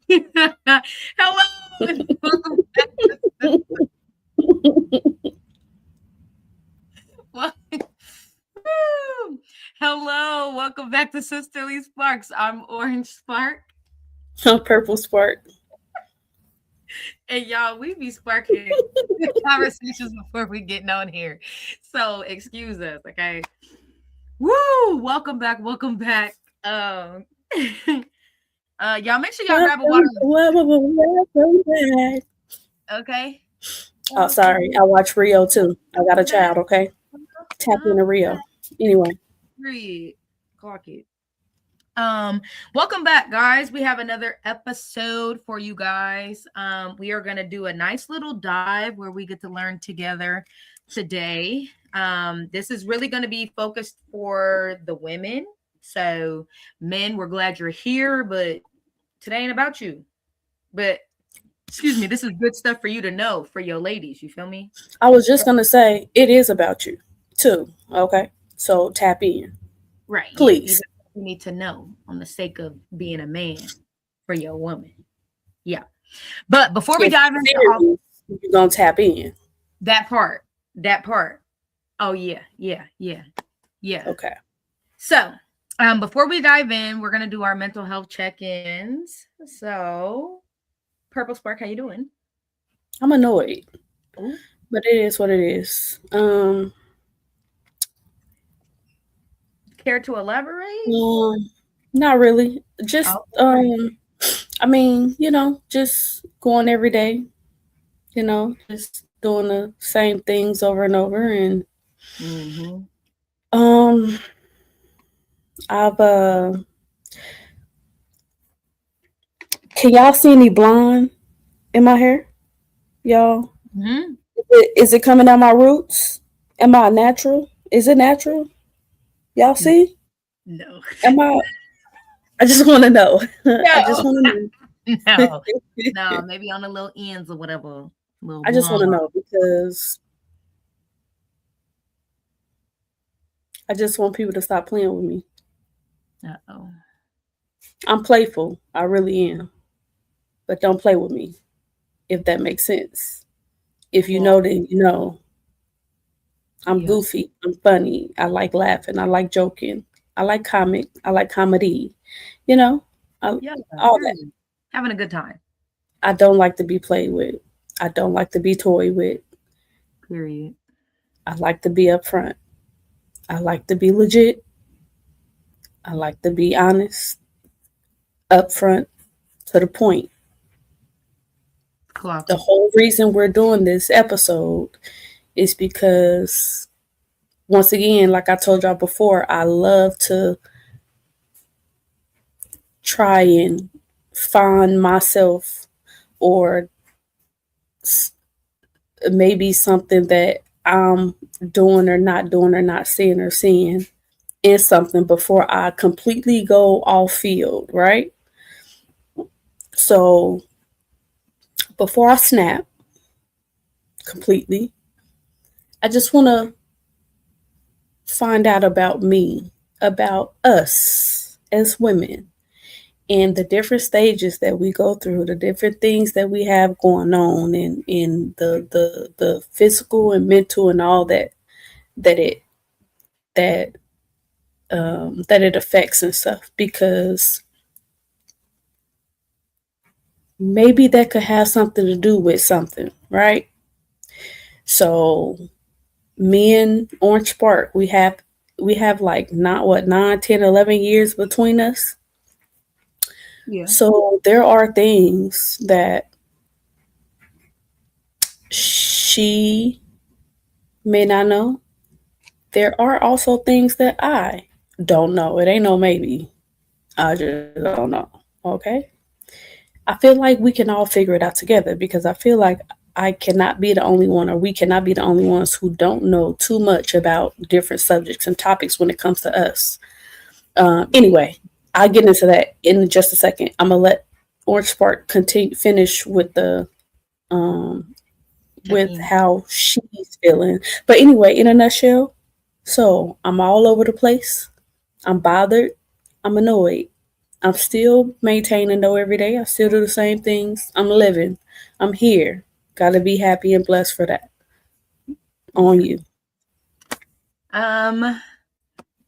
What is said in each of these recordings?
Hello and welcome back to Wel- Woo! Hello, welcome back to Sisterly Sparks. I'm Orange Spark, Purple Spark. and y'all, we be sparking conversations before we get on here. So excuse us, okay? Woo! Welcome back, welcome back. Y'all make sure y'all grab a water, Welcome back. okay? Oh, sorry. I watch Rio too. I got a child, okay? Tap into Rio. Anyway, Period. Clock it. Welcome back, guys. We have another episode for you guys. We are gonna do a nice little dive where we get to learn together today. This is really gonna be focused for the women. So, men, we're glad you're here, but today ain't about you. But excuse me, this is good stuff for you to know for your ladies. You feel me? I was just going to say it is about you too, okay? So tap in, Right. Yeah. These please. are things you need to know on the sake of being a man for your woman. Yeah. But before we If dive into you're all serious, you're going to tap in, that part, that part. Oh yeah, yeah, yeah, yeah. okay? So, before we dive in, we're gonna do our mental health check-ins. So, Purple Spark, how you doing? I'm annoyed, Ooh, but it is what it is. care to elaborate? Um, Not really. Just, Oh, right. I mean, just going every day, just doing the same things over and over. And Mm-hmm. um, I've can y'all see any blonde in my hair, y'all? Mm-hmm. Is it coming out my roots? Am I natural? Is it natural? Y'all see? No, Am I? I just want to know. I just no, want to know. no, no. Maybe on the little ends or whatever, little I just want blonde. to know because I just want people to stop playing with me. Uh-oh. I'm playful. I really am. But don't play with me, if that makes sense. If you Well, know, then you know. I'm yeah, goofy. I'm funny. I like laughing. I like joking. I like comic. I like comedy. You know, I, yeah. all that. Period. Having a good time. I don't like to be played with. I don't like to be toyed with. Period. I like to be upfront. I like to be legit. I like to be honest, upfront, to the point. Clock The it. whole reason we're doing this episode is because, once again, like I told y'all before, I love to try and find myself, or maybe something that I'm doing or not saying or seeing in something before I completely go off field, right? So before I snap completely, I just want to find out about me, about us as women, and the different stages that we go through, the different things that we have going on, and in the physical and mental and all that it that that it affects and stuff. Because maybe that could have something to do with something, right? So me and Orange Spark, we have like not what 9, 10, 11 years between us. Yeah. So there are things that she may not know. There are also things that I don't know. It ain't no maybe. I just don't know. Okay. I feel like we can all figure it out together, because I feel like I cannot be the only one, or we cannot be the only ones who don't know too much about different subjects and topics when it comes to us. Anyway, I'll get into that in just a second. I'm gonna let Orange Spark continue finish um Check with in. how she's feeling. But anyway, in a nutshell, so I'm all over the place. I'm bothered. I'm annoyed. I'm still maintaining though every day. I still do the same things. I'm living. I'm here. Gotta be happy and blessed for that. On you. I'm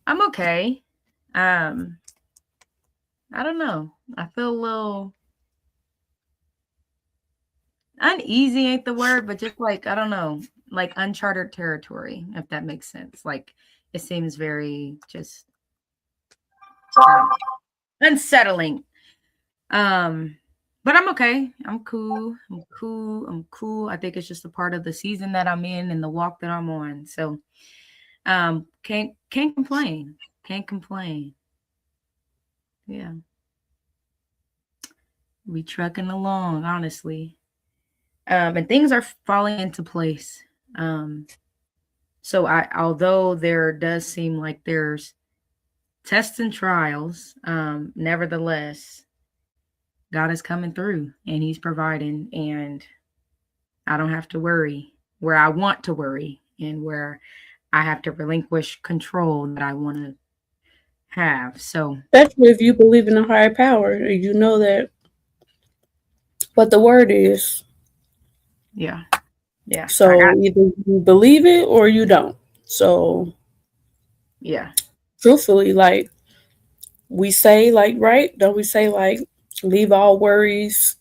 okay. I don't know. I feel a little uneasy ain't the word, but just like, I don't know, like uncharted territory, if that makes sense. Like it seems very just unsettling. But I'm okay. I'm cool. I'm cool. I think it's just a part of the season that I'm in and the walk that I'm on. So can't complain. Can't complain. Yeah. We trucking along, honestly. And things are falling into place. So although there does seem like there's tests and trials, nevertheless, God is coming through and he's providing, and I don't have to worry where I want to worry and where I have to relinquish control that I want to have. So Especially if you believe in a higher power, you know that what the word is. yeah. Yeah. So either you believe it or you don't. So yeah. Truthfully, like we say, like, right? Don't we say like leave all worries?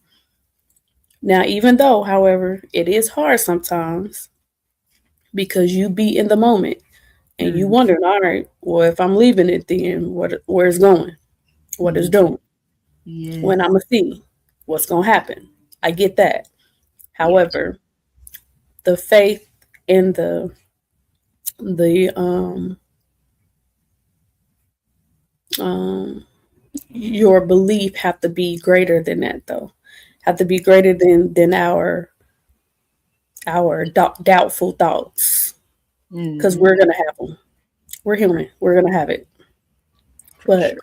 Now, even though, however, it is hard sometimes because you be in the moment and you wondering, all right, well, if I'm leaving it, then where it's going, what it's doing, when I'm gonna see what's gonna happen. I get that. However, the faith and the your belief have to be greater than that, though. Have to be greater than our doubtful thoughts, because we're gonna have them. We're human. We're gonna have it. But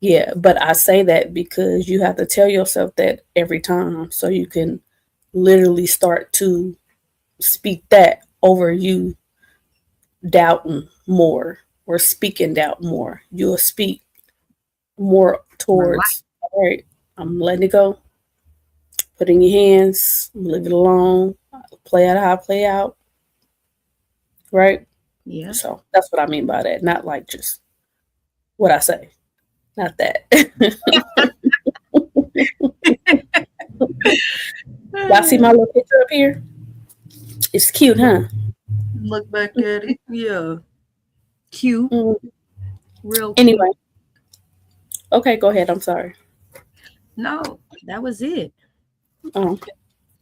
yeah, but I say that because you have to tell yourself that every time, so you can literally start to speak that over you doubting more or speaking doubt more. You'll speak more towards, all right, I'm letting it go. Put it in your hands, leave it alone, play out how I play out. Right? Yeah. So that's what I mean by that. Not like just what I say. Not that. Y'all see my little picture up here? It's cute, huh? Look back at it. Yeah. Cute. Real cute. Anyway. Okay, go ahead. I'm sorry. No, that was it. Oh.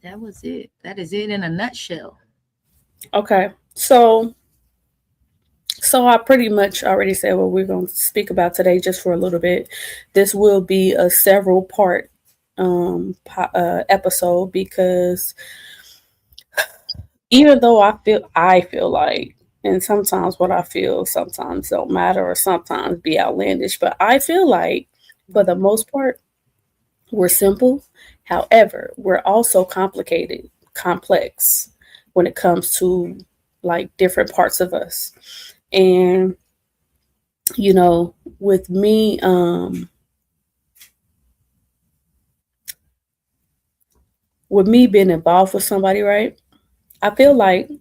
That was it. That is it in a nutshell. Okay. So I pretty much already said what we're going to speak about today just for a little bit. This will be a several part episode because even though I feel like, and sometimes what I feel sometimes don't matter or sometimes be outlandish, but I feel like for the most part, we're simple. However, we're also complicated, complex when it comes to like different parts of us. And, you know, with me, being involved with somebody, right? I feel like,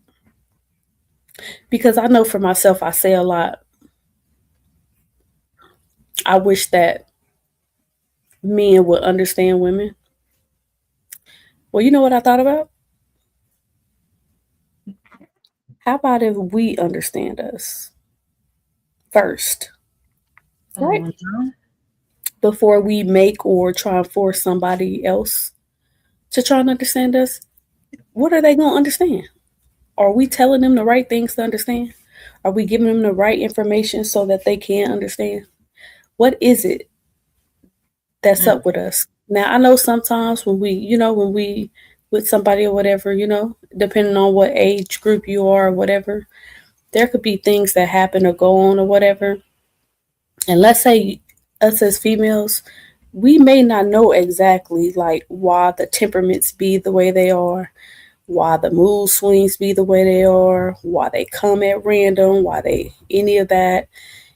because I know for myself, I say a lot. I wish that men would understand women. Well, you know what I thought about? How about if we understand us first? Right? Before we make or try and force somebody else to try and understand us, what are they going to understand? Are we telling them the right things to understand? Are we giving them the right information so that they can understand? What is it that's up with us? Now, I know sometimes when we with somebody or whatever, depending on what age group you are or whatever, there could be things that happen or go on or whatever. And let's say us as females, we may not know exactly like why the temperaments be the way they are, why the mood swings be the way they are, why they come at random, why they any of that.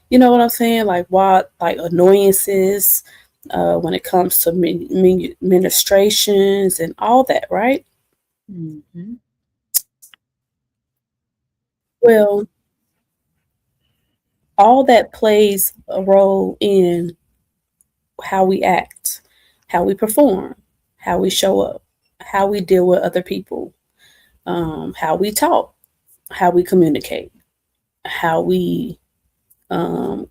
You know what I'm saying? Like what, like annoyances when it comes to ministrations and all that, right? Mm-hmm. Well, all that plays a role in how we act, how we perform, how we show up, how we deal with other people, how we talk, how we communicate, how we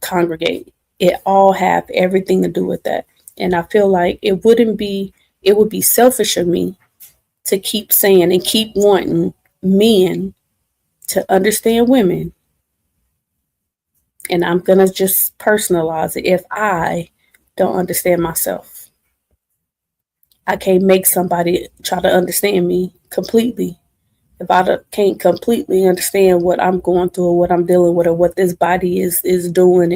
congregate. It all have everything to do with that. And I feel like it would be selfish of me to keep saying and keep wanting men to understand women. And I'm going to just personalize it if I don't understand myself. I can't make somebody try to understand me completely. If I can't completely understand what I'm going through or what I'm dealing with or what this body is doing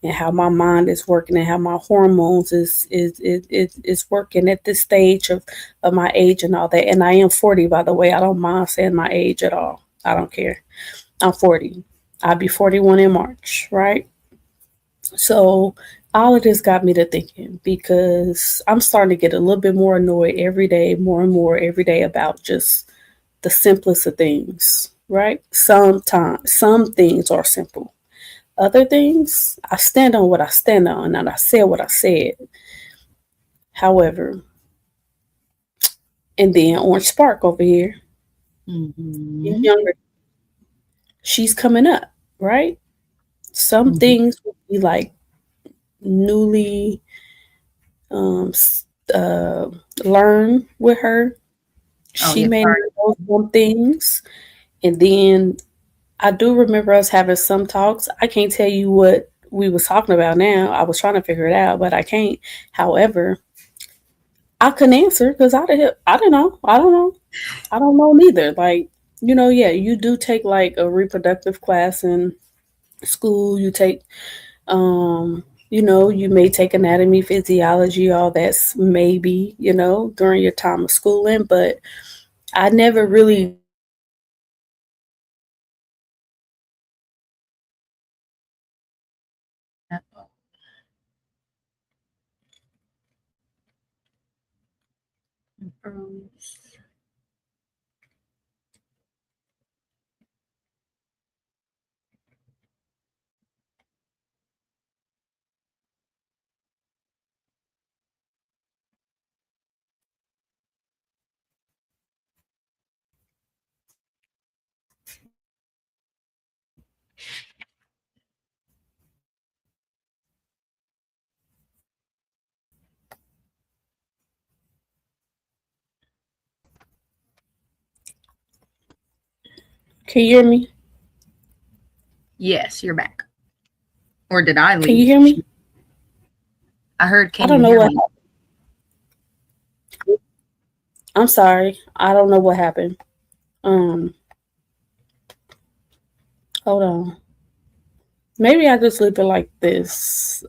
and how my mind is working and how my hormones is working at this stage of my age and all that. And I am 40, by the way. I don't mind saying my age at all. I don't care. I'm 40. I'll be 41 in March, right? So all of this got me to thinking because I'm starting to get a little bit more annoyed every day, more and more every day about just the simplest of things, right? Sometimes some things are simple. Other things, I stand on what I stand on and I said what I said. However, and then Orange Spark over here, Mm-hmm. younger, she's coming up, right? Some Mm-hmm. things will be like newly um, uh, learned with her. Oh She yeah, may sorry. know some things, and then I do remember us having some talks. I can't tell you what we was talking about now. I was trying to figure it out, but I can't. However, I couldn't answer because I don't know. I don't know. I don't know neither. Like, yeah, you do take like a reproductive class in school. You take you may take anatomy, physiology, all that's maybe, during your time of schooling, but I never really can you hear me? Yes, you're back. Or did I Can you leave? hear me? I heard, I can don't you know hear what me? I'm sorry. I don't know what happened. Um, hold on. Maybe I just leave it like this.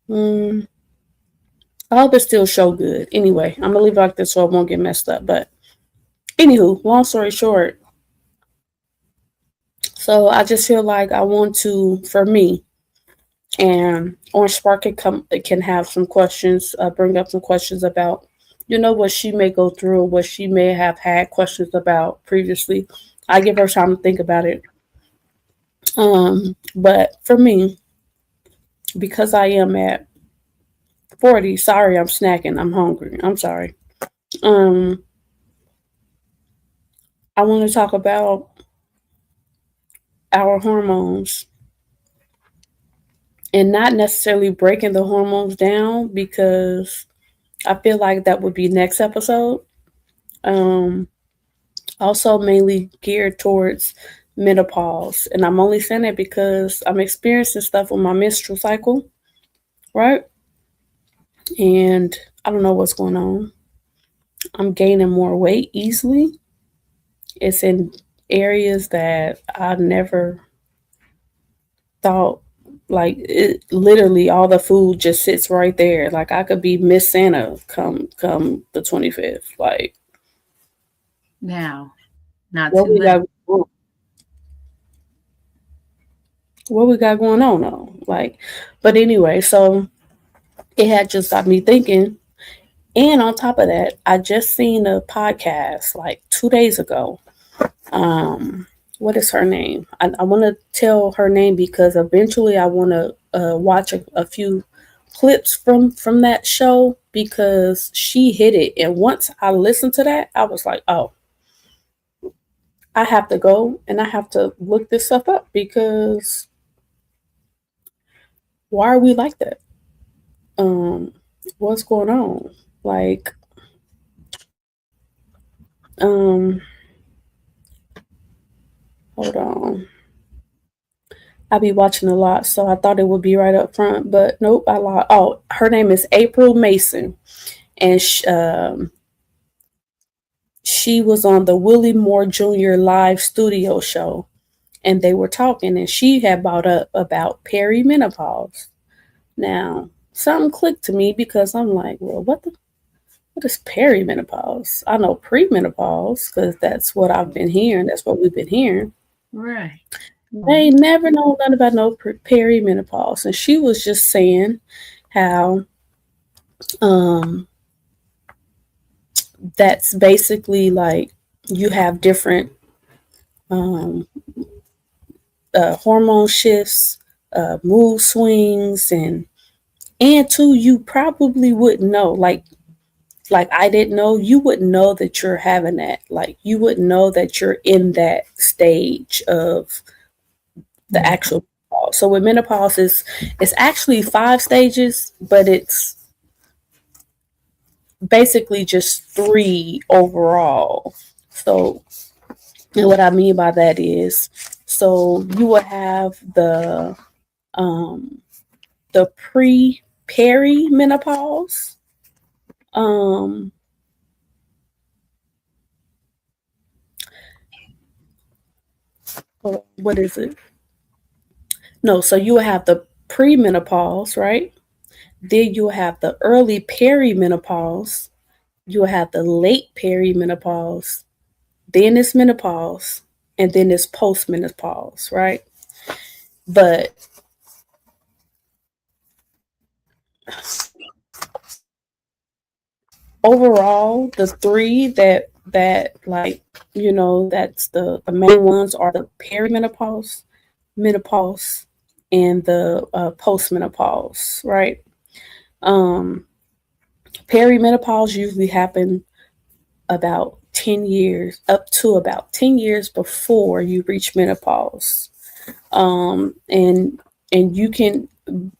Mm, I hope it still show good. Anyway, I'm gonna leave it like this so it won't get messed up. But anywho, long story short, so I just feel like I want to, for me, and Orange Spark can have some questions, bring up some questions about, what she may go through, what she may have had questions about previously. I give her time to think about it. But for me, because I am at 40, sorry, I'm snacking. I'm hungry. I'm sorry. Um, I want to talk about our hormones and not necessarily breaking the hormones down because I feel like that would be next episode. Um, Also mainly geared towards menopause. And I'm only saying that because I'm experiencing stuff with my menstrual cycle, right? And I don't know what's going on. I'm gaining more weight easily. It's in areas that I never thought, like it literally all the food just sits right there. Like I could be Miss Santa come the 25th. Like Now, not what too we late. got. what we got going on though? Like, but anyway, so it had just got me thinking. And on top of that, I just seen a podcast like 2 days ago. What is her name? I want to tell her name because eventually I want to watch a few clips from that show because she hit it. And once I listened to that, I was like, oh, I have to go and I have to look this stuff up because why are we like that? What's going on? Like, um, hold on. I be watching a lot, so I thought it would be right up front, but nope, I lied. Oh, her name is April Mason, and she was on the Willie Moore Jr. live studio show, and they were talking, and she had brought up about perimenopause. Now, something clicked to me because I'm like, well, what is perimenopause? I know premenopause because that's what I've been hearing. That's what we've been hearing. Right. They never know nothing about no perimenopause, and she was just saying how um that's basically like you have different um hormone shifts, mood swings, and too you probably wouldn't know like I didn't know, you wouldn't know that you're having that. Like you wouldn't know that you're in that stage of the actual menopause. So with menopause is it's actually 5 stages, but it's basically just 3 overall. So and what I mean by that is so you will have the pre perimenopause. Um what is it? No, so you will have the premenopause, right? Then you'll have the early perimenopause. You'll have the late perimenopause. Then it's menopause. And then it's postmenopause, right? But overall, the 3 that like, that's the main ones are the perimenopause, menopause, and the postmenopause, right? Um, Perimenopause usually happen about 10 years, up to about 10 years before you reach menopause. And you can,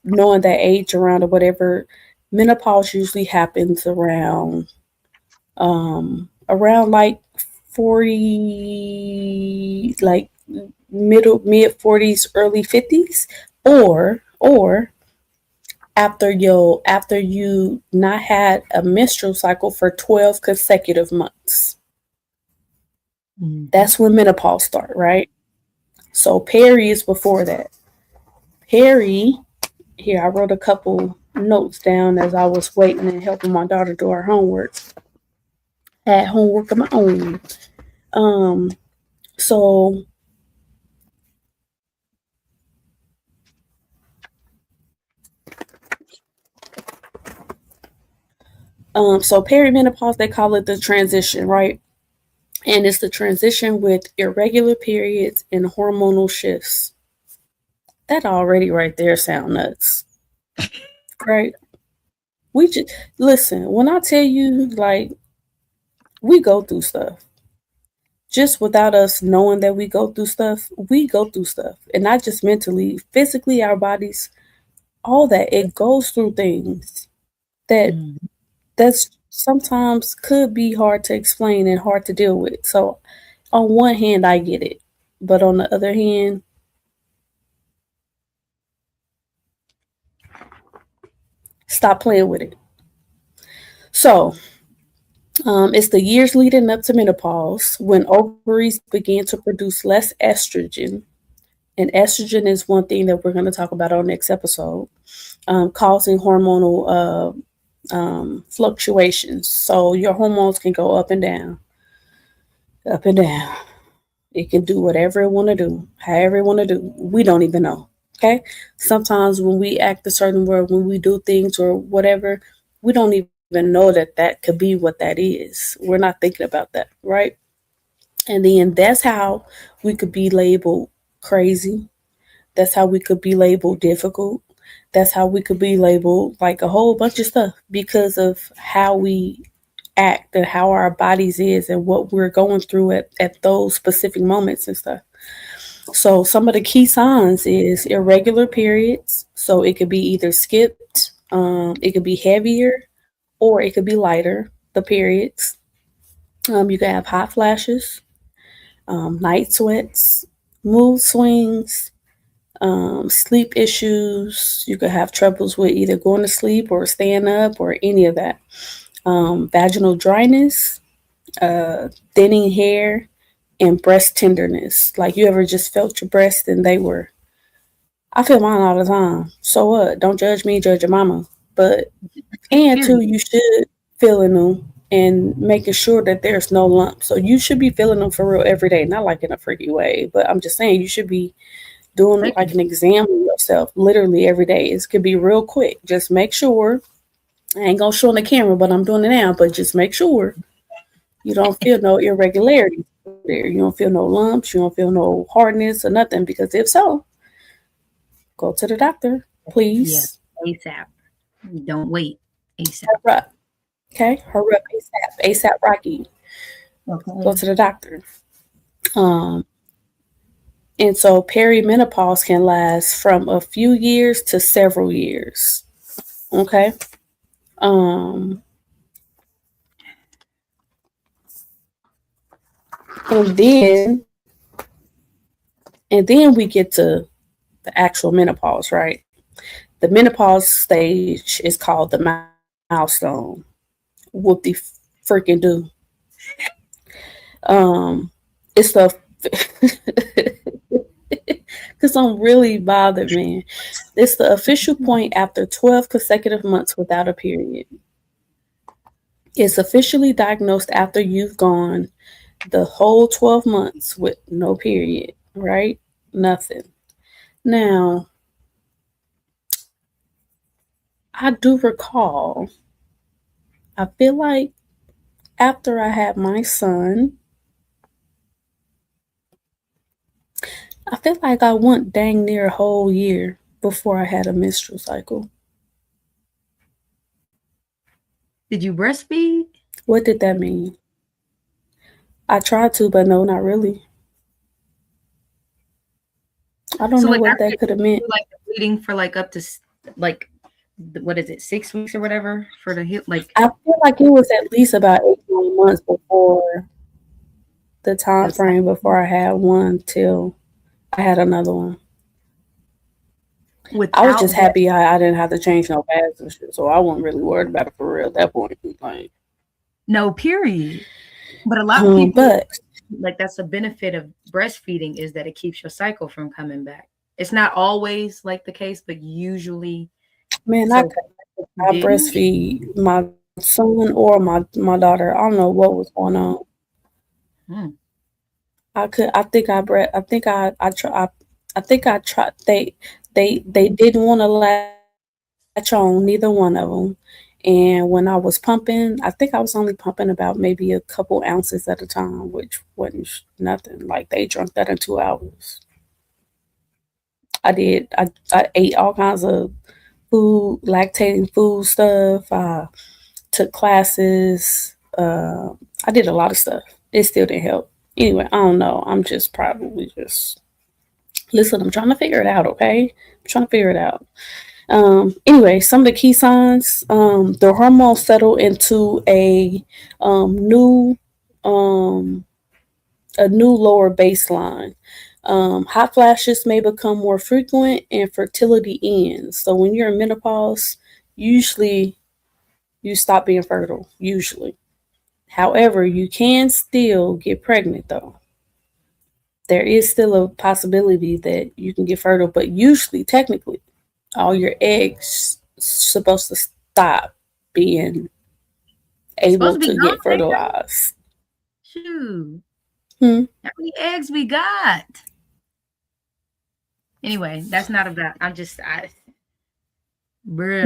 knowing that age around or whatever, menopause usually happens around like 40, like mid 40s, early 50s, or after you not had a menstrual cycle for 12 consecutive months. That's when menopause start, right? So peri is before that. Peri, here I wrote a couple notes down as I was waiting and helping my daughter do her homework. I had homework of my own. So so perimenopause, they call it the transition, right? And it's the transition with irregular periods and hormonal shifts. That already right there sound nuts, right? We just listen when I tell you, like, we go through stuff. Just without us knowing that we go through stuff, we go through stuff, and not just mentally, physically, our bodies, all that. It goes through things that that's sometimes could be hard to explain and hard to deal with. So, on one hand, I get it, but on the other hand, stop playing with it. So, it's the years leading up to menopause when ovaries begin to produce less estrogen. And estrogen is one thing that we're going to talk about on next episode, causing hormonal fluctuations. So your hormones can go up and down, up and down. It can do whatever it want to do, however it want to do. We don't even know. Okay. Sometimes when we act a certain way, when we do things or whatever, we don't even know that could be what that is. We're not thinking about that, right? And then that's how we could be labeled crazy. That's how we could be labeled difficult. That's how we could be labeled like a whole bunch of stuff because of how we act and how our bodies is and what we're going through at those specific moments and stuff. So some of the key signs is irregular periods. So it could be either skipped, it could be heavier, or it could be lighter. The periods. You can have hot flashes, night sweats, mood swings, sleep issues. You could have troubles with either going to sleep or staying up or any of that. Vaginal dryness, thinning hair, and breast tenderness. Like you ever just felt your breast and they were. I feel mine all the time. So what? Don't judge me, judge your mama. But and two, Period. you should feeling them and making sure that there's no lumps. So you should be feeling them for real every day, not like in a freaky way, but I'm just saying you should be doing like Checking. an exam of yourself literally every day. It could be real quick. Just make sure. I ain't gonna show on the camera, but I'm doing it now. But just make sure you don't feel no irregularities there. You don't feel no lumps. You don't feel no hardness or nothing. Because if so, go to the doctor, Yes. please. ASAP. Don't wait. ASAP. Hurry up. Okay, hurry up ASAP. ASAP Rocky. Go Okay. to the doctor. Um, and so perimenopause can last from a few years to several years. Okay. Um, and then we get to the actual menopause, right? The menopause stage is called the milestone. Whoop de freaking do. It's the because I'm really bothered, man. It's the official point after 12 consecutive months without a period. It's officially diagnosed after you've gone the whole 12 months with no period, right? Nothing. Now, I do recall, I feel like after I had my son, I feel like I went dang near a whole year before I had a menstrual cycle. Did you breastfeed? What did that mean? I tried to, but no, not really. I don't So know like what after that you could have meant. do, like the bleeding for like up to like what is it, 6 weeks or whatever for the hip? Like I feel like it was at least about 8 9 months before the time the cycle frame before I had one till I had another one. I was without just happy I didn't have to change no pads and shit, so I wasn't really worried about it for real at that point. Like, no period. But a lot of people but like that's the benefit of breastfeeding is that it keeps your cycle from coming back. It's not always like the case, but usually man, I so could you not didn't? breastfeed my son or my daughter. I don't know what was going on. Hmm. I could. I think I bre- I think I try. I think I tried. They didn't want to latch on, neither one of them. And when I was pumping, I think I was only pumping about maybe a couple ounces at a time, which wasn't nothing. Like they drunk that in 2 hours. I did. I ate all kinds of food, lactating food stuff. I took classes. I did a lot of stuff. It still didn't help. Anyway, I don't know. I'm just probably just listen. I'm trying to figure it out. Okay, I'm trying to figure it out. Anyway, some of the key signs: the hormones settle into new um, a new lower baseline. Hot flashes may become more frequent and fertility ends. So when you're in menopause, usually you stop being fertile. Usually, however, you can still get pregnant though. There is still a possibility that you can get fertile, but usually, technically, all your eggs supposed to stop being It's supposed able to be to gone, get ain't they? fertilized. Shoot. Hmm. How many eggs we got? Anyway, that's not about. Bruh.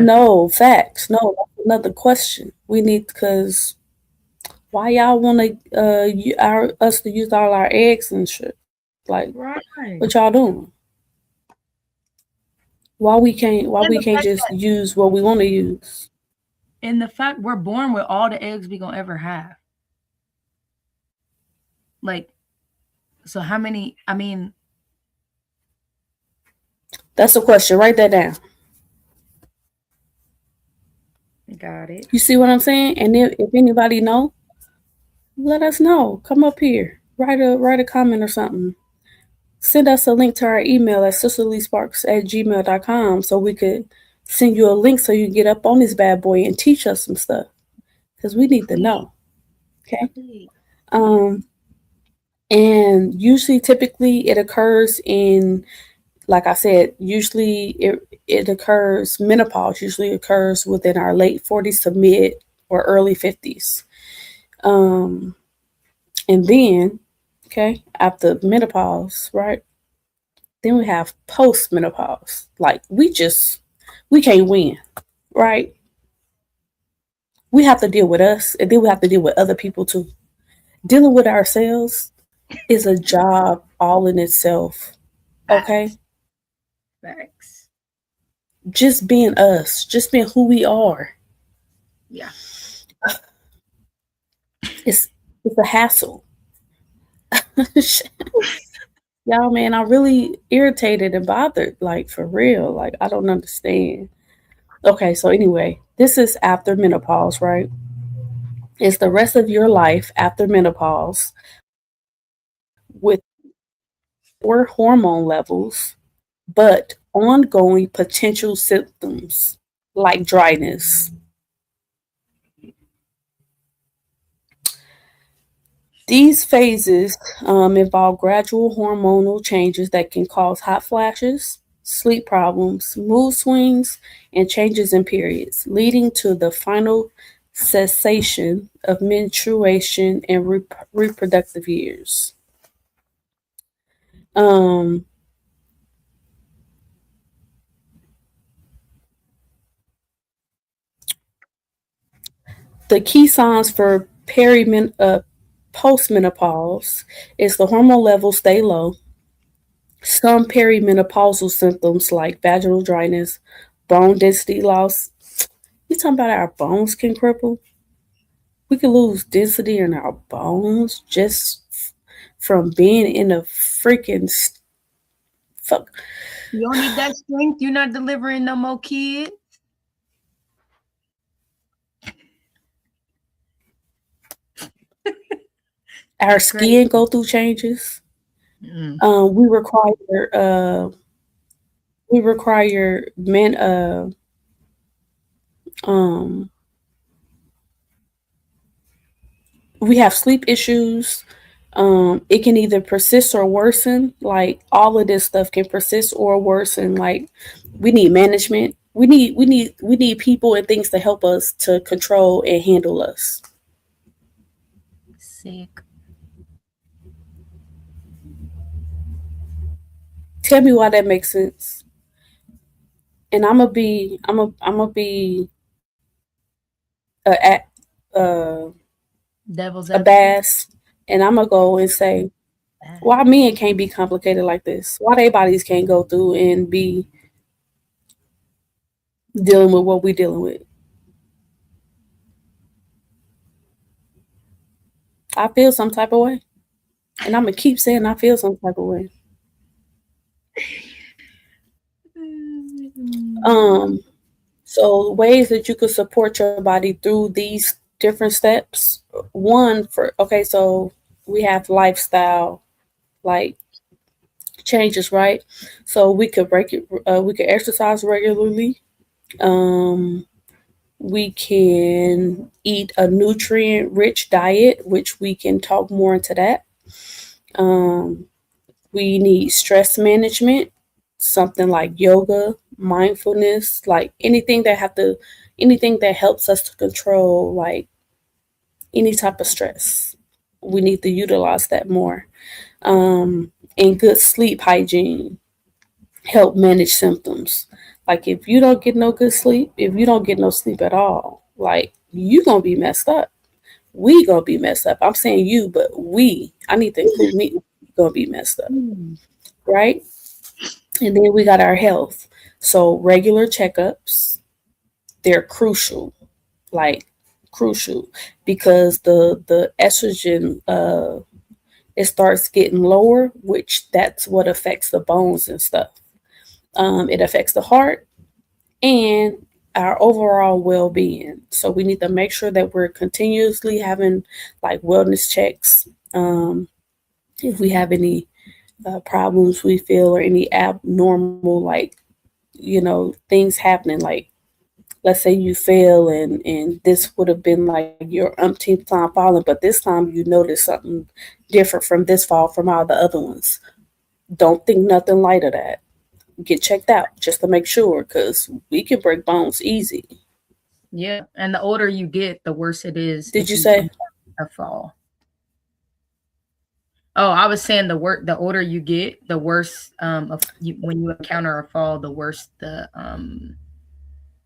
No, facts. No, that's another question. We need because why y'all want to us to use all our eggs and shit? Like, Right. what y'all doing? Why And we the can't fact just that, use what we want to use? and the fact we're born with all the eggs we gonna ever have. Like, so how many? I mean, That's the question. Write that down. got it. You see what I'm saying? And if anybody know, let us know. Come up here. Write a comment or something. Send us a link to our email at sisterlysparks@gmail.com so we could send you a link so you can get up on this bad boy and teach us some stuff. Because we need to Please, know. Okay. please. And usually typically it occurs in, like I said, usually it occurs, menopause usually occurs within our late 40s to mid or early 50s. And then, okay, after menopause, right? Then we have post menopause. Like we can't win, right? We have to deal with us and then we have to deal with other people too. Dealing with ourselves is a job all in itself. Okay? Facts. Facts. Just being us, just being who we are. Yeah. It's a hassle. Y'all, man, I'm really irritated and bothered, like for real. Like I don't understand. Okay, so anyway, this is after menopause, right? It's the rest of your life after menopause with lower hormone levels, but ongoing potential symptoms like dryness. These phases involve gradual hormonal changes that can cause hot flashes, sleep problems, mood swings, and changes in periods, leading to the final cessation of menstruation and reproductive years. Um, the key signs for postmenopause is the hormone levels stay low. Some perimenopausal symptoms like vaginal dryness, bone density loss. You talking about our bones can cripple? We could lose density in our bones just from being in a freaking fuck. You don't need that strength. You're not delivering no more kids. Our Great. skin go through changes. Mm. We require men um we have sleep issues. It can either persist or worsen. Like all of this stuff can persist or worsen. Like we need management. We need people and things to help us to control and handle us. Sick. Tell me why that makes sense. And I'm gonna be a Devil's a advocate. bass, and I'm gonna go and say why men can't be complicated like this. Why their bodies can't go through and be dealing with what we dealing with. I feel some type of way. And I'm gonna keep saying I feel some type of way. Um, so ways that you could support your body through these different steps. One for okay, so we have lifestyle like changes, right? So we could we could exercise regularly. Um, we can eat a nutrient rich diet, which we can talk more into that. Um, we need stress management, something like yoga, mindfulness, like anything that helps us to control like any type of stress. We need to utilize that more. And good sleep hygiene. help manage symptoms. Like if you don't get no good sleep, if you don't get no sleep at all, like you gonna be messed up. We gonna be messed up. I'm saying you, but I need to include me, gonna be messed up, Mm. right? And then we got our health. So regular checkups, they're crucial, like crucial, because the estrogen it starts getting lower, which that's what affects the bones and stuff. It affects the heart and our overall well-being. So we need to make sure that we're continuously having like wellness checks. If we have any problems we feel or any abnormal like things happening, like let's say you fail and this would have been like your umpteenth time falling, but this time you notice something different from this fall from all the other ones. Don't think nothing light of that. Get checked out just to make sure, because we can break bones easy. Yeah, and the older you get, the worse it is Did if you you say? a fall. Oh, I was saying the older you get, the worse when you encounter a fall, the worse the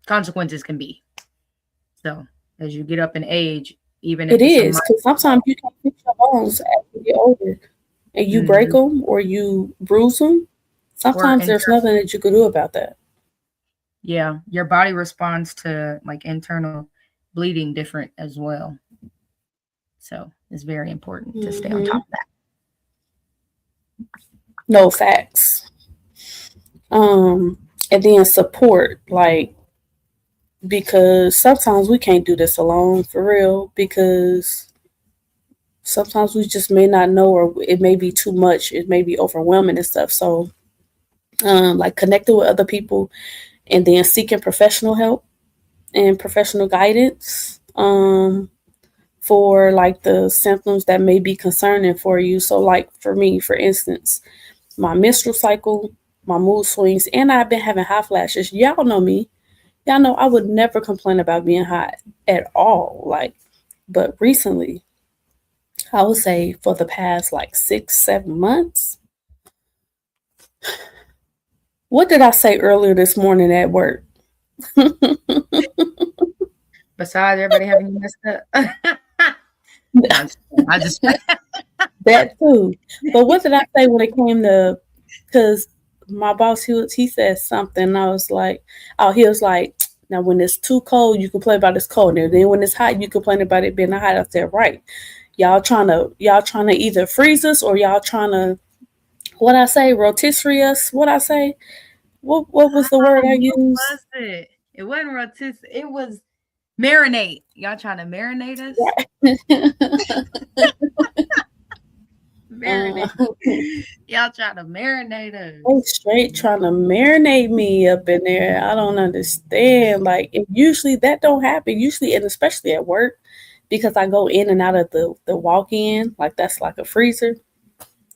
consequences can be. So as you get up in age, even It if it's a is, because sometimes you can fix your bones as you get older and you break Mhm. them or you bruise them. or Sometimes inter- there's nothing that you can do about that. yeah, your body responds to like internal bleeding different as well. So it's very important to stay on Hmm. top of that. No facts. And then support, like, because sometimes we can't do this alone for real, because sometimes we just may not know, or it may be too much, it may be overwhelming and stuff. So like connecting with other people and then seeking professional help and professional guidance for like the symptoms that may be concerning for you. So like for me, for instance, my menstrual cycle, my mood swings, and I've been having hot flashes. Y'all know me. Y'all know I would never complain about being hot at all. Like, but recently, I would say for the past like 6, 7 months. What did I say earlier this morning at work? Besides everybody having you messed up. No, I just That too. But what did I say when it came to, because my boss, he said something, and I was like, oh, he was like, now when it's too cold, you complain about it's cold. And then when it's hot, you complain about it being hot. I said, right. Y'all trying to either freeze us, or y'all trying to, what I say, rotisserie us? What I say? What was the word I what used? was it? It wasn't rotisserie. It was marinate. Y'all trying to marinate us? Uh, Marinate. Y'all trying to marinate us. they straight trying to marinate me up in there. I don't understand. Like, usually that don't happen. Usually, and especially at work, because I go in and out of the walk in. Like that's like a freezer.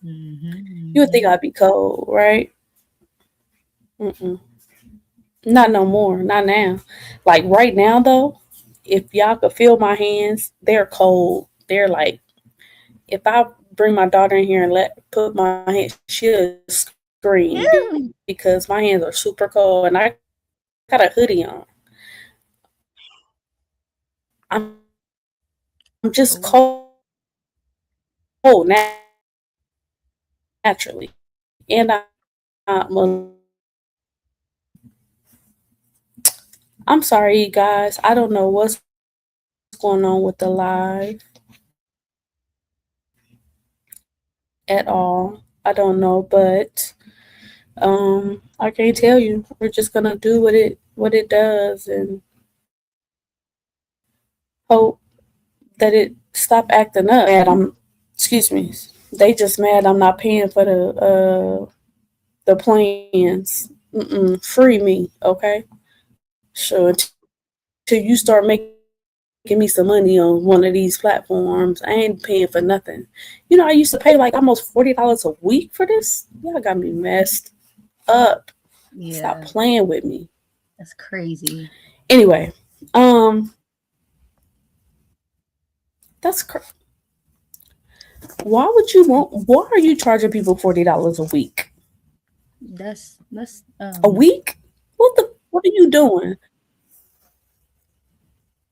You would think I'd be cold, right? Mm-mm. Not no more. Not now. Like right now, though, if y'all could feel my hands, they're cold. They're like, if I bring my daughter in here and put my hand, she'll scream because my hands are super cold and I got a hoodie on. I'm just Oh, cold naturally, and I'm sorry, guys. I don't know what's going on with the live at all. I don't know, but I can't tell you. We're just gonna do what it does and hope that it stop acting up. And excuse me. They just mad I'm not paying for the plans. Free me, okay? Sure. Until you start making me some money on one of these platforms, I ain't paying for nothing. I used to pay like almost $40 a week for this. Y'all got me messed up. Stop yeah, playing with me. that's crazy. Anyway, um, that's why would you want? Why are you charging people $40 a week? That's A week? What are you doing I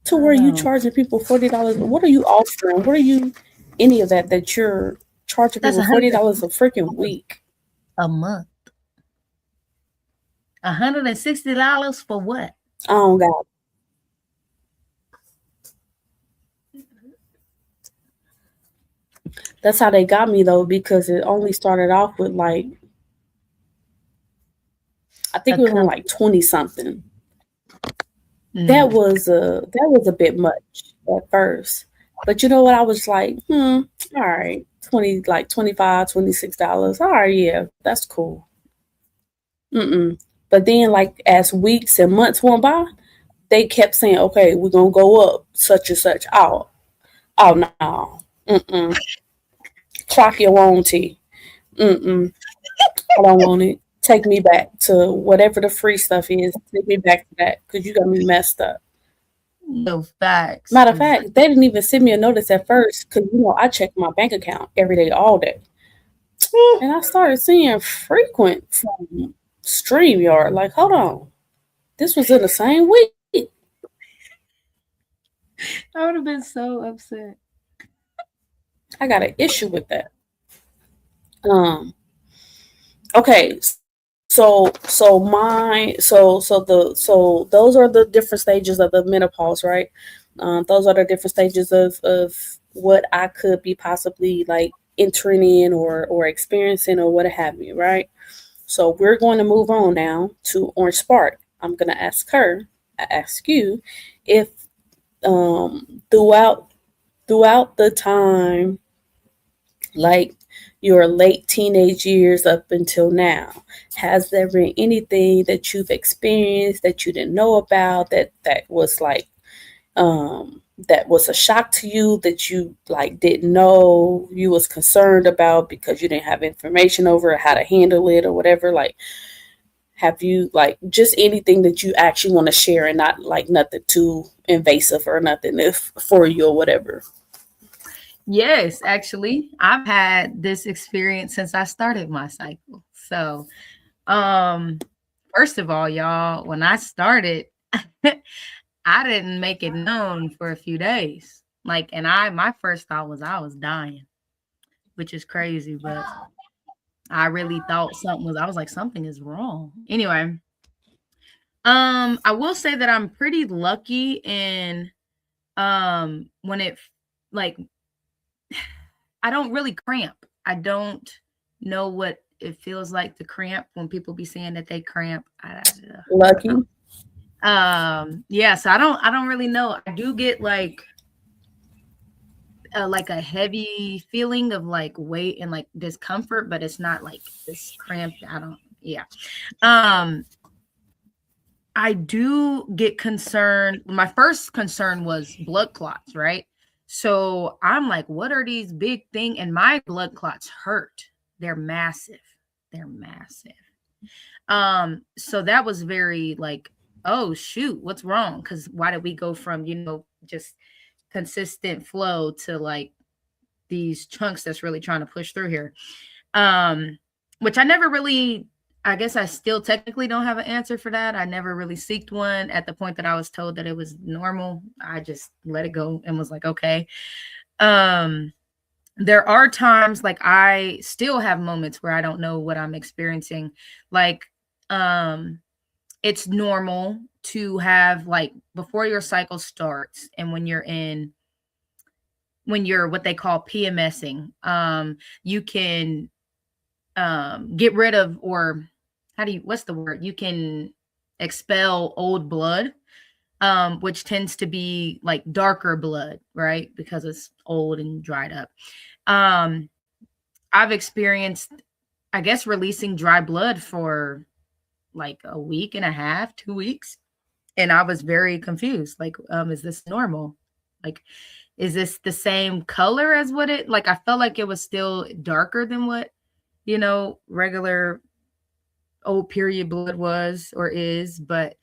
to don't where you know. charging people $40? What are you offering? What are you any of that you're charging That's people $40 a freaking week? a month. $160 for what? I don't got. That's how they got me though, because it only started off with like I think A it was on cup. like 20 something. Mm. That was a bit much at first. But you know what? I was like, all right, 20 like 25, $26. All right, yeah, that's cool. Mm-mm. But then like as weeks and months went by, they kept saying, okay, we're gonna go up such and such. Oh no. Mm-mm. Clock your own tea. Mm-mm. I don't want it. Take me back to whatever the free stuff is. Take me back to that because you got me messed up. No facts. Matter of 'Cause fact, they didn't even send me a notice at first because I check my bank account every day, all day, and I started seeing frequent from Streamyard. Like, hold on, this was in the same week. I would have been so upset. I got an issue with that. Um. Okay. So those are the different stages of the menopause, right? Those are the different stages of what I could be possibly like entering in or experiencing or what have you, right? So we're going to move on now to Orange Spark. I'm going to ask you if throughout the time, like your late teenage years up until now, has there been anything that you've experienced that you didn't know about that was like that was a shock to you that you like didn't know you was concerned about because you didn't have information over how to handle it or whatever? Like, have you like just anything that you actually want to share and not like nothing too invasive or nothing if for you or whatever? Yes, actually, I've had this experience since I started my cycle. So, um, first of all, y'all, when I started, I didn't make it known for a few days. Like, and my first thought was I was dying, which is crazy, but I really thought I was like, something is wrong. Anyway, I will say that I'm pretty lucky in when like I don't really cramp. I don't know what it feels like to cramp when people be saying that they cramp. I don't Lucky. know. Yeah, so I don't really know. I do get like a heavy feeling of like weight and like discomfort, but it's not like this cramp. I don't yeah. Um I do get concerned. My first concern was blood clots, right? So I'm like, what are these big thing? And my blood clots hurt. They're massive. They're massive. So that was very like, oh shoot, what's wrong? Because why did we go from, just consistent flow to like these chunks that's really trying to push through here? Um, which I never really, I guess I still technically don't have an answer for that. I never really seeked one at the point that I was told that it was normal. I just let it go and was like, okay. Um, there are times like I still have moments where I don't know what I'm experiencing. Like, um, it's normal to have like before your cycle starts and when you're what they call PMSing, you can get rid of, or what's the word? You can expel old blood, which tends to be like darker blood, right? Because it's old and dried up. Um, I've experienced, I guess, releasing dry blood for like a week and a half, 2 weeks. And I was very confused. Like, is this normal? Like, is this the same color as what it like? I felt like it was still darker than what, regular old period blood was or is, but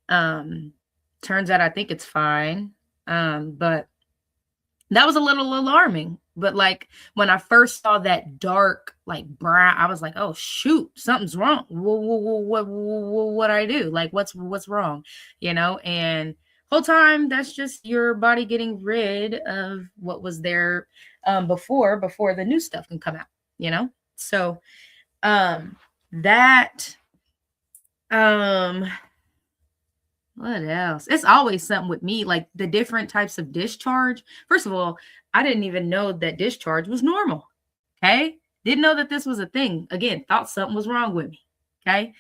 um turns out I think it's fine. But that was a little alarming. But like when I first saw that dark like brown. I was like, oh shoot, something's wrong. What I do? Like, what's wrong? And whole time that's just your body getting rid of what was there before the new stuff can come out. So that what else? It's always something with me, like the different types of discharge. First of all, I didn't even know that discharge was normal. Okay. Didn't know that this was a thing. Again, thought something was wrong with me. Okay.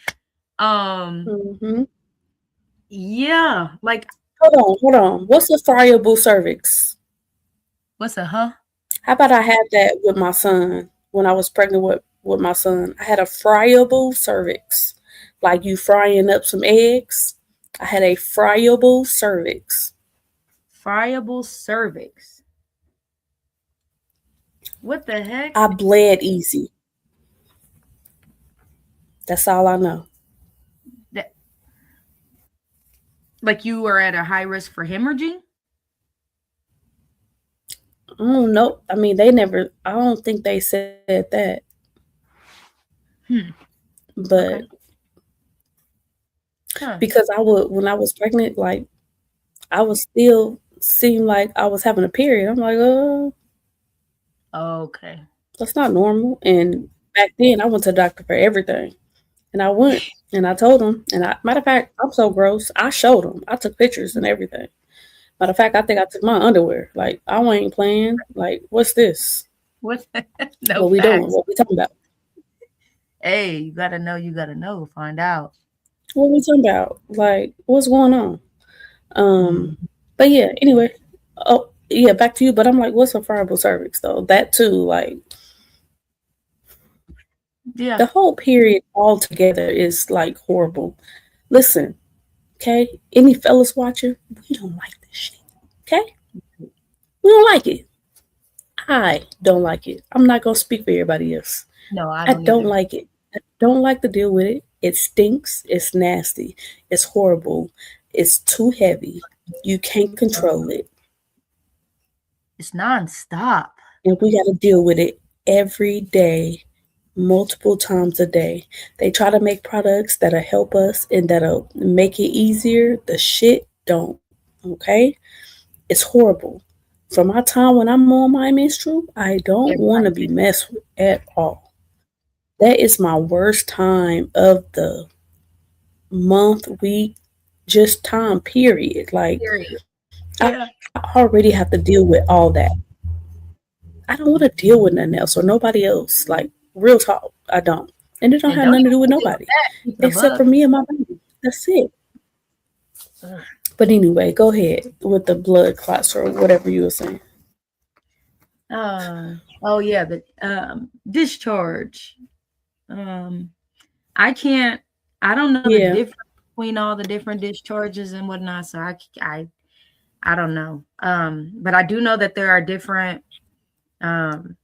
Yeah. Like, hold on. What's a friable cervix? What's a huh? How about I had that with my son when I was pregnant with my son? I had a friable cervix. Like you frying up some eggs. I had a friable cervix. Friable cervix. What the heck? I bled easy. That's all I know. Like you were at a high risk for hemorrhaging? I don't know. I mean, I don't think they said that. But because when I was pregnant, like I was still seemed like I was having a period. I'm like, oh, okay. That's not normal. And back then I went to the doctor for everything. And I went and I told him, and matter of fact, I'm so gross. I showed him. I took pictures and everything. Matter of fact, I think I took my underwear. Like, I ain't playing. Like, what's this? What? What we doing? What we talking about? Hey, you gotta know, find out. What we talking about? Like, what's going on? But yeah, anyway. Oh, yeah, back to you. But I'm like, what's a friable cervix though? That too, like, yeah, the whole period altogether is like horrible. Listen, okay? Any fellas watching, we don't like this shit. Okay? We don't like it. I don't like it. I'm not gonna speak for everybody else. No, I don't like it. I don't like to deal with it. It stinks. It's nasty. It's horrible. It's too heavy. You can't control it. It's nonstop. And we got to deal with it every day, multiple times a day. They try to make products that'll help us and that'll make it easier. The shit don't. Okay? It's horrible. From my time when I'm on my menstrual, I don't want to be messed with at all. That is my worst time of the month, week, just time period. Like, I already have to deal with all that. I don't want to deal with nothing else or nobody else. Like, real talk, I don't. And it don't have nothing to do with nobody except for me and my baby. That's it. But anyway, go ahead with the blood clots or whatever you were saying. Oh yeah, the discharge. I don't know the difference between all the different discharges and whatnot, so I don't know. But I do know that there are different kinds,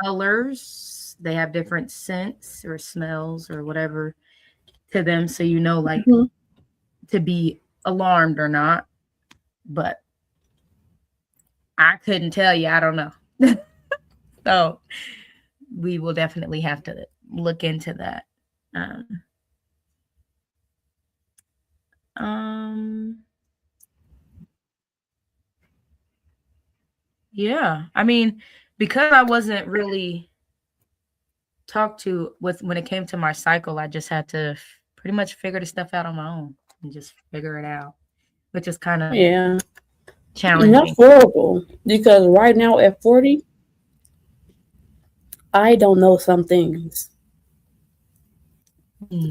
colors. They have different scents or smells or whatever to them, so you know, like to be alarmed or not. But I couldn't tell you. I don't know. So we will definitely have to look into that. Yeah, I mean, because I wasn't really talked to when it came to my cycle, I just had to pretty much figure the stuff out on my own and just figure it out, which is kind of challenging. That's horrible because right now at 40, I don't know some things.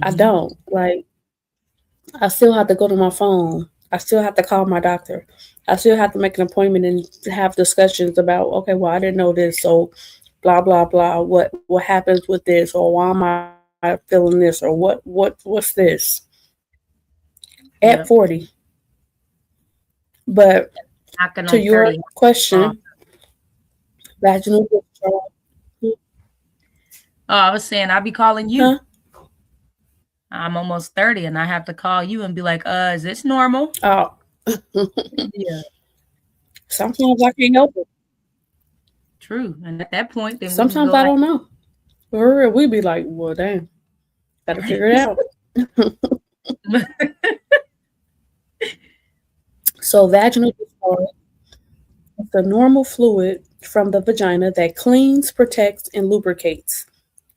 I don't. Like, I still have to go to my phone. I still have to call my doctor. I still have to make an appointment and have discussions about, okay, well, I didn't know this, so blah, blah, blah. What happens with this, or why am I feeling this, or what's this? At 40. But to your question, vaginal discharge. Oh, I was saying I'd be calling you. Huh? I'm almost 30 and I have to call you and be like, is this normal? Oh. Yeah. Sometimes I can't help it. True. And at that point, then we just Sometimes go I like, don't know. For real, we be like, well, damn, gotta figure it out. So vaginal discharge is the normal fluid from the vagina that cleans, protects, and lubricates,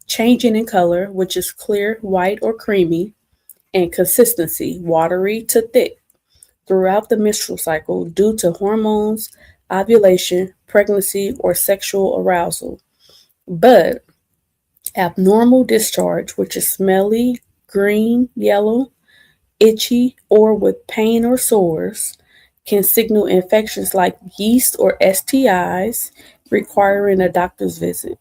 changing in color, which is clear, white, or creamy, and consistency, watery to thick, throughout the menstrual cycle due to hormones, ovulation, pregnancy, or sexual arousal. But abnormal discharge, which is smelly, green, yellow, itchy, or with pain or sores, can signal infections like yeast or STIs, requiring a doctor's visit.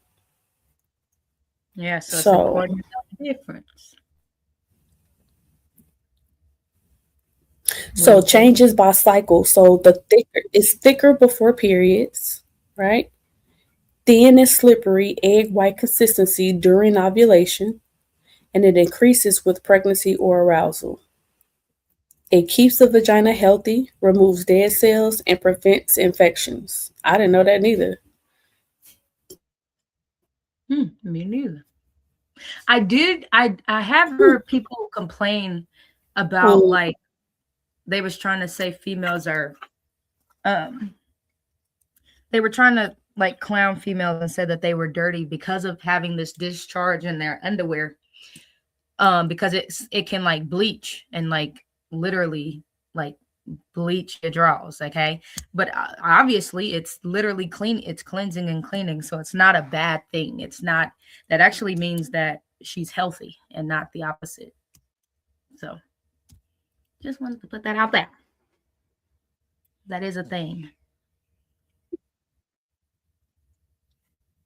yeah, so it's So, important to know the difference. What do so you say? changes by cycle. So the thicker it's thicker before periods, right? Thin and slippery egg white consistency during ovulation, and it increases with pregnancy or arousal. It keeps the vagina healthy, removes dead cells, and prevents infections. I didn't know that neither. Me neither. I did. I have Hmm. heard people complain about Mm, like they was trying to say females are um they were trying to like clown females and said that they were dirty because of having this discharge in their underwear. Because it can like bleach and like literally like bleach your drawers, okay? But obviously it's literally clean, it's cleansing and cleaning, so it's not a bad thing. It's not, that actually means that she's healthy and not the opposite. So just wanted to put that out there. That is a thing.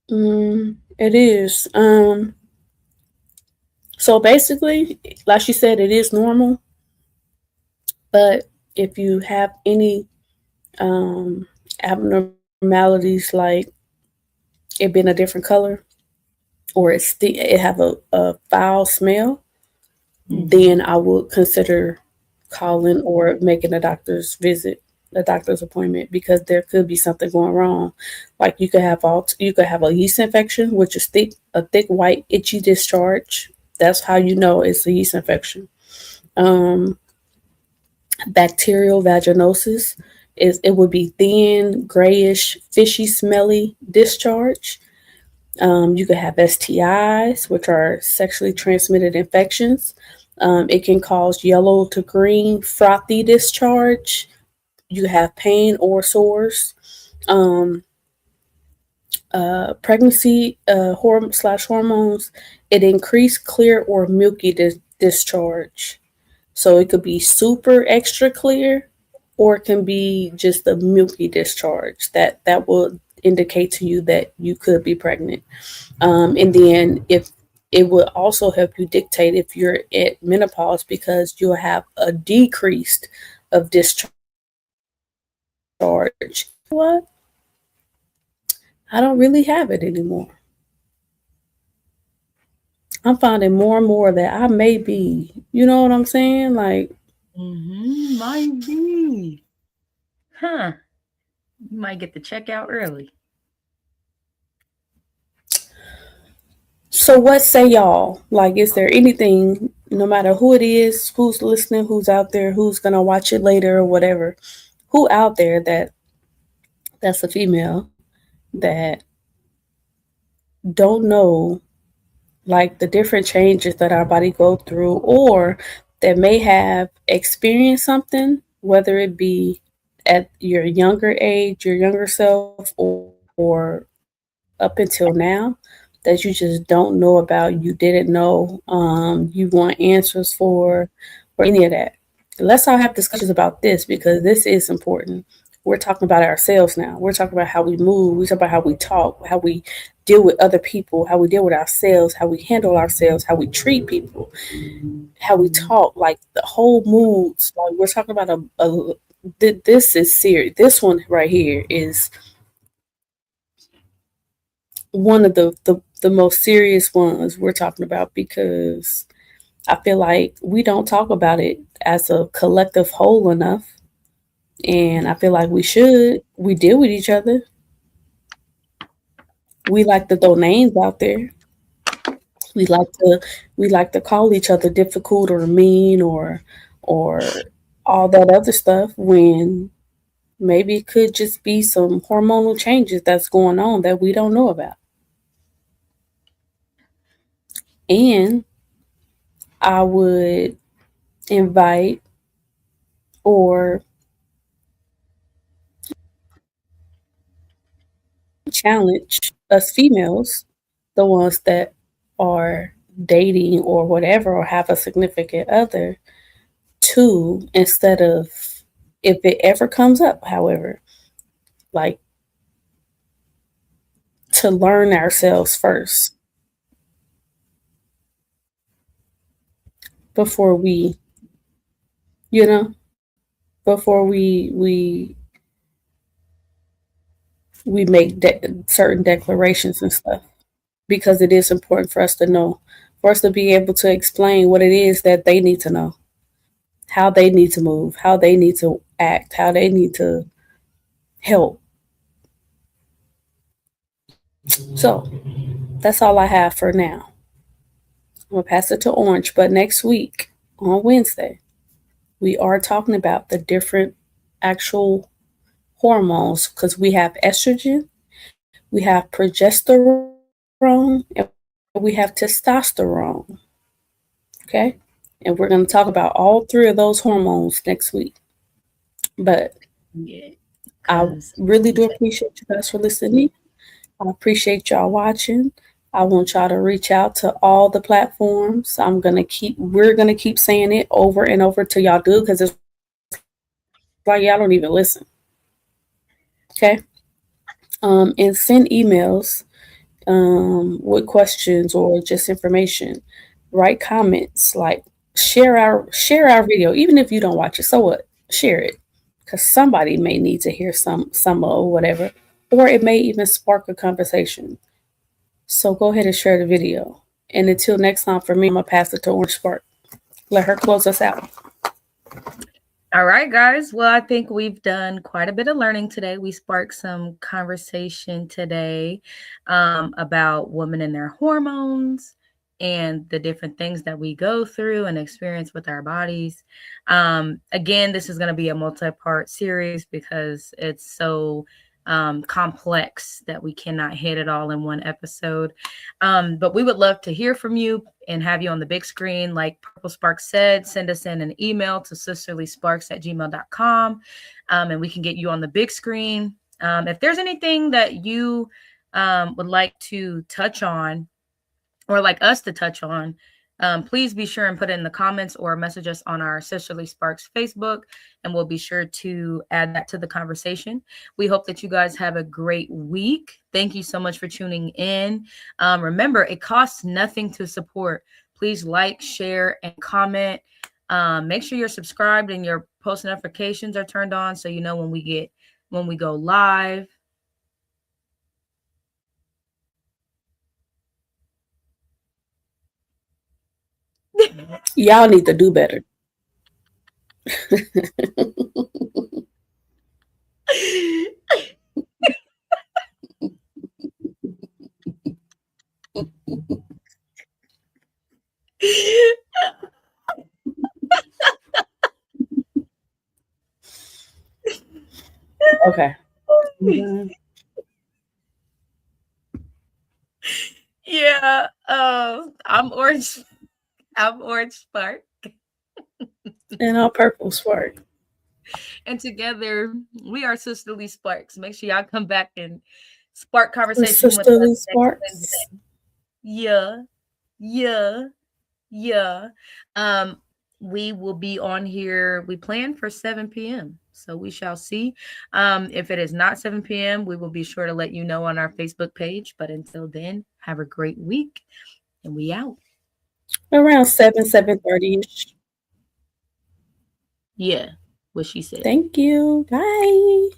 it is. So basically, like you said, it is normal. But if you have any um, abnormalities, like it being a different color, or it have a foul smell, Mm-hmm. then I would consider calling or making a doctor's appointment, because there could be something going wrong. Like you could have a yeast infection, which is a thick white itchy discharge. That's how you know it's a yeast infection. Um, Bacterial vaginosis is it would be thin, grayish, fishy, smelly discharge. You could have STIs, which are sexually transmitted infections. It can cause yellow to green, frothy discharge. You have pain or sores. Um, Pregnancy hormones. It increased clear or milky discharge. So it could be super extra clear, or it can be just a milky discharge that will indicate to you that you could be pregnant. And then if it will also help you dictate if you're at menopause, because you'll have a decreased of discharge. What? I don't really have it anymore. I'm finding more and more that I may be, you know what I'm saying? Like, Mm-hmm. Might be. Huh. You might get the check out early. so what say y'all? Like, is there anything, no matter who it is, who's listening, who's out there, who's gonna watch it later or whatever, who out there that's a female that don't know like the different changes that our body go through, or that may have experienced something, whether it be at your younger age, your younger self, or up until now, that you just don't know about, you didn't know, you want answers for, or any of that. Let's all have discussions about this, because this is important. We're talking about ourselves now. We're talking about how we move. We talk about how we talk, how we deal with other people, how we deal with ourselves, how we handle ourselves, how we treat people, how we Mm-hmm. talk, like the whole moods. Like we're talking about this is serious. This one right here is one of the most serious ones we're talking about, because I feel like we don't talk about it as a collective whole enough. And I feel like we should. We deal with each other. We like to throw names out there. We like to call each other difficult or mean or all that other stuff when maybe it could just be some hormonal changes that's going on that we don't know about. And I would invite or challenge us females, the ones that are dating or whatever, or have a significant other, to, instead of, if it ever comes up, however, like, to learn ourselves first before we, you know, before we make certain declarations and stuff, because it is important for us to know, for us to be able to explain what it is that they need to know, how they need to move, how they need to act, how they need to help. So that's all I have for now. I'm gonna pass it to Orange, but next week on Wednesday, we are talking about the different actual hormones, because we have estrogen, we have progesterone, and we have testosterone. Okay? And we're going to talk about all three of those hormones next week. But Yeah, I 'cause really do appreciate you guys for listening. I appreciate y'all watching. I want y'all to reach out to all the platforms. We're gonna keep saying it over and over till y'all do, because it's like y'all don't even listen. Okay? And send emails with questions or just information. Write comments, like share our video, even if you don't watch it. So what? Share it, because somebody may need to hear some or whatever, or it may even spark a conversation. So go ahead and share the video. And until next time, for me, I'm gonna pass it to Orange Spark. Let her close us out. All right, guys. Well, I think we've done quite a bit of learning today. We sparked some conversation today about women and their hormones and the different things that we go through and experience with our bodies. Again, this is going to be a multi-part series because it's so complex that we cannot hit it all in one episode. But we would love to hear from you and have you on the big screen. Like Purple Spark said, send us in an email to sisterlysparks@gmail.com, and we can get you on the big screen. If there's anything that you would like to touch on or like us to touch on, please be sure and put it in the comments or message us on our Sisterly Sparks Facebook, and we'll be sure to add that to the conversation. We hope that you guys have a great week. Thank you so much for tuning in. Remember, it costs nothing to support. Please like, share, and comment. Make sure you're subscribed and your post notifications are turned on so you know when we go live. Y'all need to do better. Okay. Yeah. I'm Orange Spark. And all Purple Spark. And together we are Sisterly Sparks. Make sure y'all come back and spark conversation with Sisterly us next Sparks. Wednesday. Yeah. Yeah. Yeah. We will be on here. We plan for 7 p.m. So we shall see. If it is not 7 p.m., we will be sure to let you know on our Facebook page. But until then, have a great week. And we out. Around 7:30ish. Yeah. What she said. Thank you. Bye.